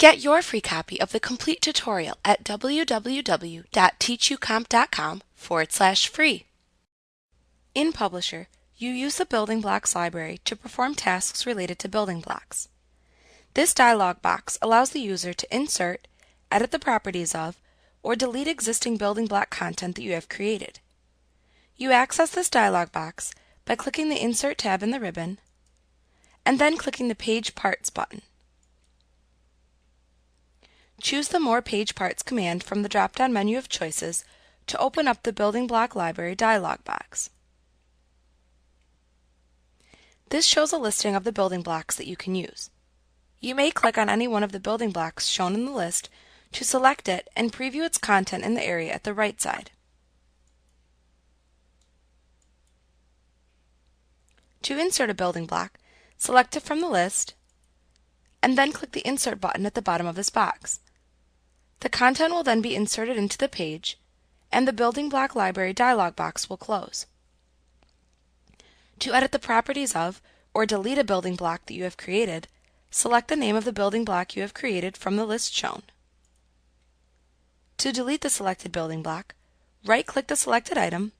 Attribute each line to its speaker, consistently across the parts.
Speaker 1: Get your free copy of the complete tutorial at www.teachucomp.com/free. In Publisher, you use the Building Blocks library to perform tasks related to building blocks. This dialog box allows the user to insert, edit the properties of, or delete existing building block content that you have created. You access this dialog box by clicking the Insert tab in the ribbon, and then clicking the Page Parts button. Choose the More Page Parts command from the drop-down menu of choices to open up the Building Block Library dialog box. This shows a listing of the building blocks that you can use. You may click on any one of the building blocks shown in the list to select it and preview its content in the area at the right side. To insert a building block, select it from the list, and then click the Insert button at the bottom of this box. The content will then be inserted into the page, and the Building Block Library dialog box will close. To edit the properties of or delete a building block that you have created, select the name of the building block you have created from the list shown. To delete the selected building block, right-click the selected item,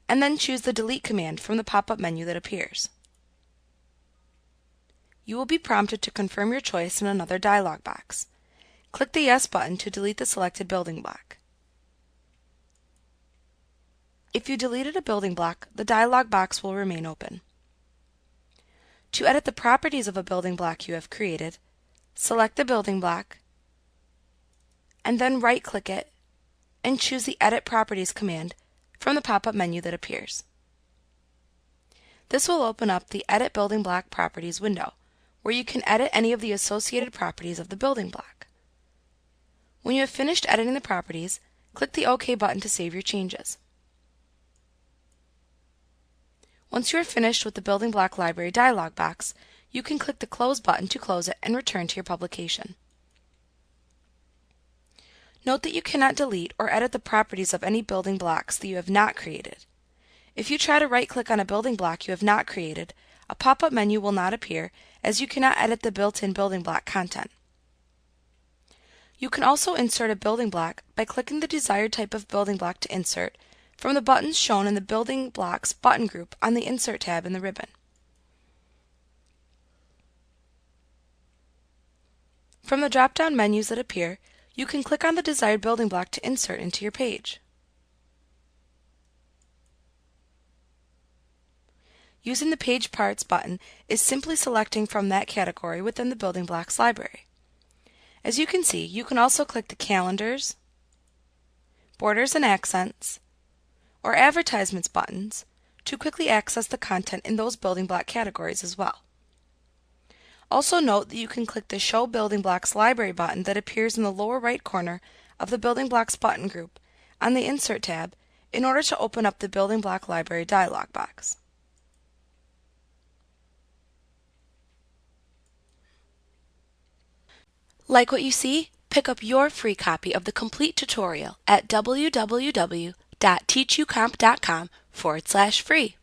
Speaker 1: and then choose the Delete command from the pop-up menu that appears. You will be prompted to confirm your choice in another dialog box. Click the Yes button to delete the selected building block. If you deleted a building block, the dialog box will remain open. To edit the properties of a building block you have created, select the building block, and then right-click it and choose the Edit Properties command from the pop-up menu that appears. This will open up the Edit Building Block Properties window, where you can edit any of the associated properties of the building block. When you have finished editing the properties, click the OK button to save your changes. Once you are finished with the Building Block Library dialog box, you can click the Close button to close it and return to your publication. Note that you cannot delete or edit the properties of any building blocks that you have not created. If you try to right-click on a building block you have not created, a pop-up menu will not appear as you cannot edit the built-in building block content. You can also insert a building block by clicking the desired type of building block to insert from the buttons shown in the Building Blocks button group on the Insert tab in the ribbon. From the drop-down menus that appear, you can click on the desired building block to insert into your page. Using the Page Parts button is simply selecting from that category within the Building Blocks library. As you can see, you can also click the Calendars, Borders and Accents, or Advertisements buttons to quickly access the content in those building block categories as well. Also note that you can click the Show Building Blocks Library button that appears in the lower right corner of the Building Blocks button group on the Insert tab in order to open up the Building Block Library dialog box. Like what you see? Pick up your free copy of the complete tutorial at www.teachucomp.com/free.